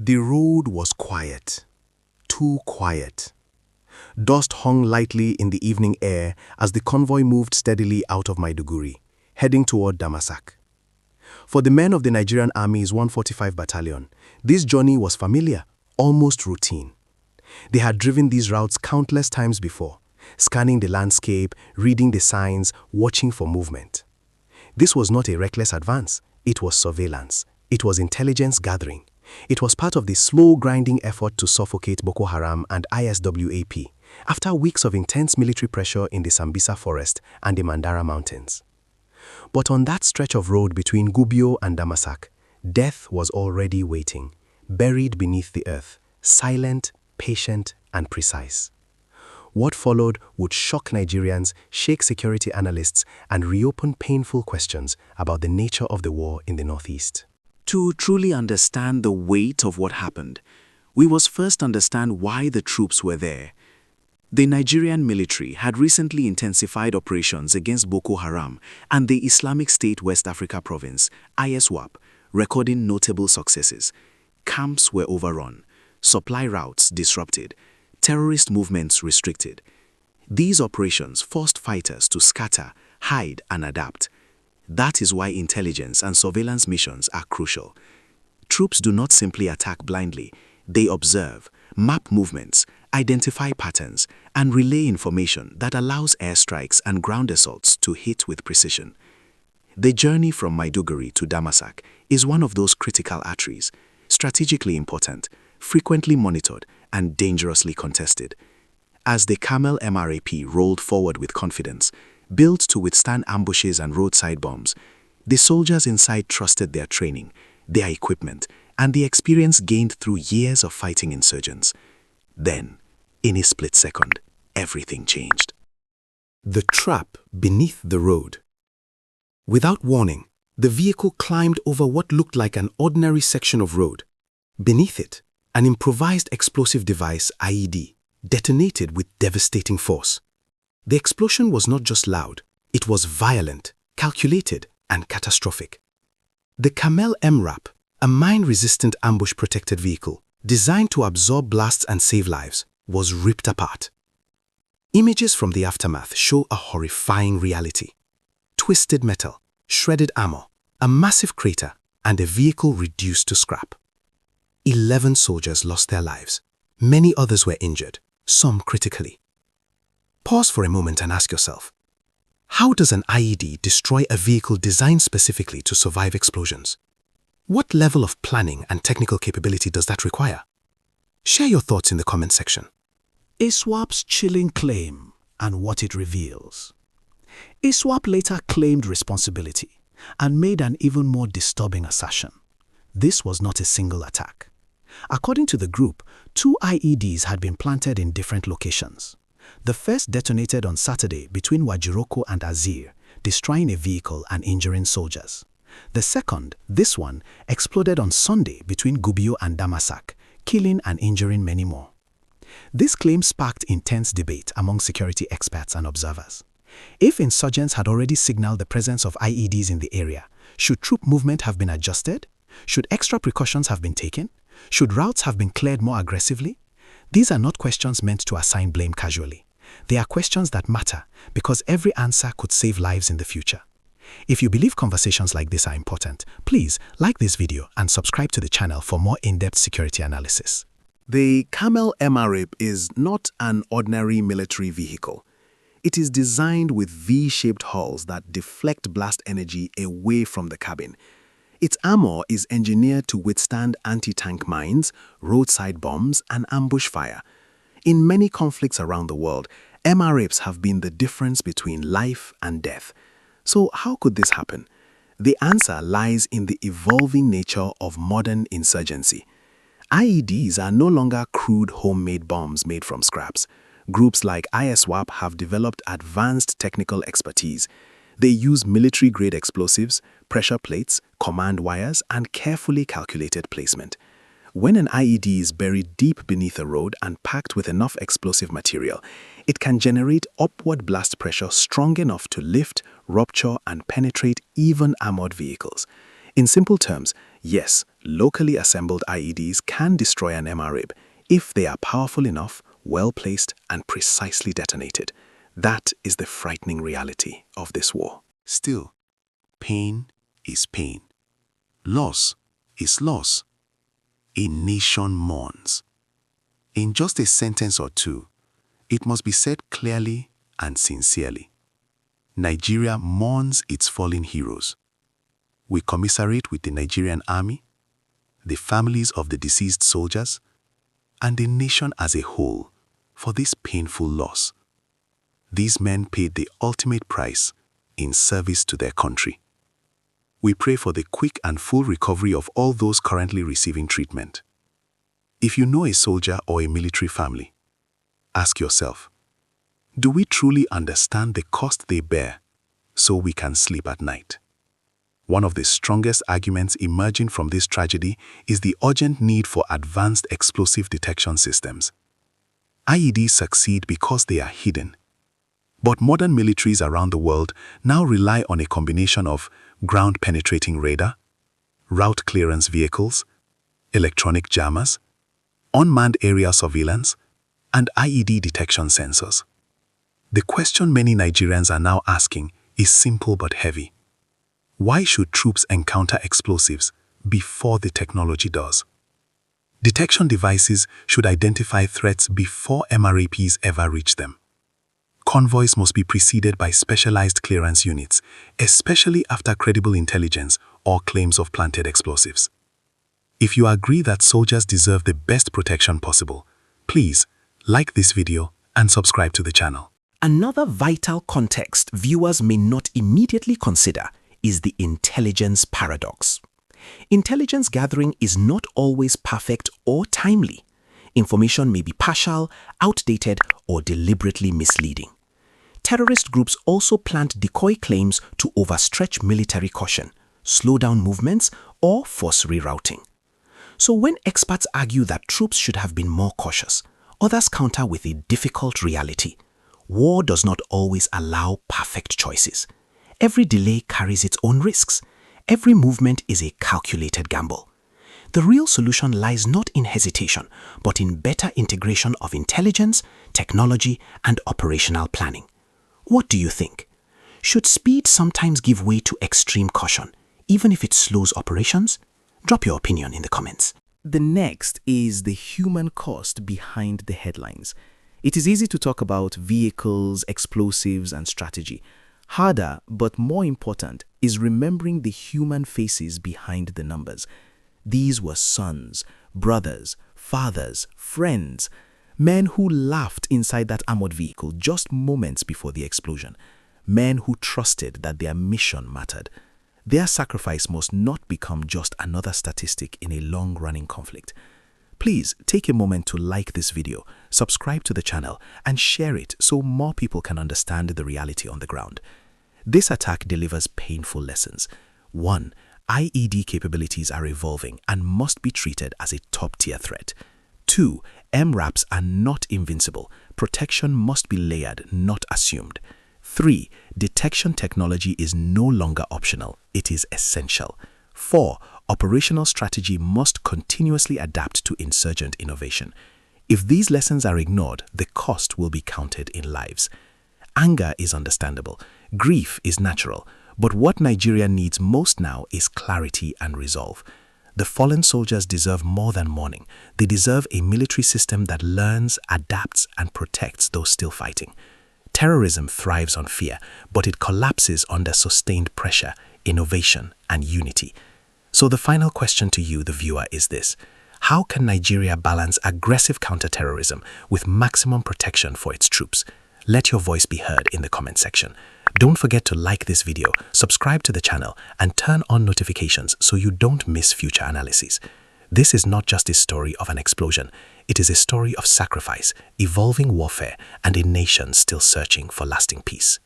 The road was quiet, too quiet. Dust hung lightly in the evening air as the convoy moved steadily out of Maiduguri, heading toward Damasak. For the men of the Nigerian Army's 145 Battalion, this journey was familiar, almost routine. They had driven these routes countless times before, scanning the landscape, reading the signs, watching for movement. This was not a reckless advance, it was surveillance, it was intelligence gathering. It was part of the slow grinding effort to suffocate Boko Haram and ISWAP after weeks of intense military pressure in the Sambisa forest and the Mandara mountains. But on that stretch of road between Gubio and Damasak, death was already waiting, buried beneath the earth, silent, patient, and precise. What followed would shock Nigerians, shake security analysts, and reopen painful questions about the nature of the war in the northeast. To truly understand the weight of what happened, we must first understand why the troops were there. The Nigerian military had recently intensified operations against Boko Haram and the Islamic State West Africa Province, ISWAP, recording notable successes. Camps were overrun, supply routes disrupted, terrorist movements restricted. These operations forced fighters to scatter, hide, and adapt. That is why intelligence and surveillance missions are crucial. Troops do not simply attack blindly. They observe, map movements, identify patterns, and relay information that allows airstrikes and ground assaults to hit with precision. The journey from Maiduguri to Damasak is one of those critical arteries, strategically important, frequently monitored, and dangerously contested. As the Carmel MRAP rolled forward with confidence, built to withstand ambushes and roadside bombs, the soldiers inside trusted their training, their equipment, and the experience gained through years of fighting insurgents. Then, in a split second, everything changed. The trap beneath the road. Without warning, the vehicle climbed over what looked like an ordinary section of road. Beneath it, an improvised explosive device, IED, detonated with devastating force. The explosion was not just loud, it was violent, calculated, and catastrophic. The Carmel MRAP, a mine-resistant ambush-protected vehicle designed to absorb blasts and save lives, was ripped apart. Images from the aftermath show a horrifying reality. Twisted metal, shredded armor, a massive crater, and a vehicle reduced to scrap. 11 soldiers lost their lives. Many others were injured, some critically. Pause for a moment and ask yourself, how does an IED destroy a vehicle designed specifically to survive explosions? What level of planning and technical capability does that require? Share your thoughts in the comment section. ISWAP's chilling claim and what it reveals. ISWAP later claimed responsibility and made an even more disturbing assertion. This was not a single attack. According to the group, 2 IEDs had been planted in different locations. The first detonated on Saturday between Wajiroko and Azir, destroying a vehicle and injuring soldiers. The second, this one, exploded on Sunday between Gubio and Damasak, killing and injuring many more. This claim sparked intense debate among security experts and observers. If insurgents had already signaled the presence of IEDs in the area, should troop movement have been adjusted? Should extra precautions have been taken? Should routes have been cleared more aggressively? These are not questions meant to assign blame casually. They are questions that matter because every answer could save lives in the future. If you believe conversations like this are important, please like this video and subscribe to the channel for more in-depth security analysis. The Carmel MRAP is not an ordinary military vehicle. It is designed with V-shaped hulls that deflect blast energy away from the cabin. Its armor is engineered to withstand anti-tank mines, roadside bombs, and ambush fire. In many conflicts around the world, MRAPs have been the difference between life and death. So how could this happen? The answer lies in the evolving nature of modern insurgency. IEDs are no longer crude homemade bombs made from scraps. Groups like ISWAP have developed advanced technical expertise. They use military-grade explosives, pressure plates, command wires, and carefully calculated placement. When an IED is buried deep beneath a road and packed with enough explosive material, it can generate upward blast pressure strong enough to lift, rupture, and penetrate even armored vehicles. In simple terms, yes, Locally assembled IEDs can destroy an MRAP if they are powerful enough, well-placed, and precisely detonated. That is the frightening reality of this war. Still, pain is pain. Loss is loss. A nation mourns. In just a sentence or two, it must be said clearly and sincerely. Nigeria mourns its fallen heroes. We commiserate with the Nigerian army, the families of the deceased soldiers, and the nation as a whole for this painful loss. These men paid the ultimate price in service to their country. We pray for the quick and full recovery of all those currently receiving treatment. If you know a soldier or a military family, ask yourself, do we truly understand the cost they bear so we can sleep at night? One of the strongest arguments emerging from this tragedy is the urgent need for advanced explosive detection systems. IEDs succeed because they are hidden. But modern militaries around the world now rely on a combination of ground-penetrating radar, route clearance vehicles, electronic jammers, unmanned area surveillance, and IED detection sensors. The question many Nigerians are now asking is simple but heavy. Why should troops encounter explosives before the technology does? Detection devices should identify threats before MRAPs ever reach them. Convoys must be preceded by specialized clearance units, especially after credible intelligence or claims of planted explosives. If you agree that soldiers deserve the best protection possible, please like this video and subscribe to the channel. Another vital context viewers may not immediately consider is the intelligence paradox. Intelligence gathering is not always perfect or timely. Information may be partial, outdated, or deliberately misleading. Terrorist groups also plant decoy claims to overstretch military caution, slow down movements, or force rerouting. So when experts argue that troops should have been more cautious, others counter with a difficult reality. War does not always allow perfect choices. Every delay carries its own risks. Every movement is a calculated gamble. The real solution lies not in hesitation, but in better integration of intelligence, technology, and operational planning. What do you think? Should speed sometimes give way to extreme caution, even if it slows operations? Drop your opinion in the comments. The next is the human cost behind the headlines. It is easy to talk about vehicles, explosives, and strategy. Harder, but more important, is remembering the human faces behind the numbers. These were sons, brothers, fathers, friends, men who laughed inside that armored vehicle just moments before the explosion, men who trusted that their mission mattered. Their sacrifice must not become just another statistic in a long-running conflict. Please take a moment to like this video, subscribe to the channel, and share it so more people can understand the reality on the ground. This attack delivers painful lessons. 1. IED capabilities are evolving and must be treated as a top-tier threat. 2. MRAPs are not invincible. Protection must be layered, not assumed. 3. Detection technology is no longer optional. It is essential. 4. Operational strategy must continuously adapt to insurgent innovation. If these lessons are ignored, the cost will be counted in lives. Anger is understandable. Grief is natural. But what Nigeria needs most now is clarity and resolve. The fallen soldiers deserve more than mourning. They deserve a military system that learns, adapts, and protects those still fighting. Terrorism thrives on fear, but it collapses under sustained pressure, innovation, and unity. So the final question to you, the viewer, is this. How can Nigeria balance aggressive counter-terrorism with maximum protection for its troops? Let your voice be heard in the comment section. Don't forget to like this video, subscribe to the channel, and turn on notifications so you don't miss future analyses. This is not just a story of an explosion. It is a story of sacrifice, evolving warfare, and a nation still searching for lasting peace.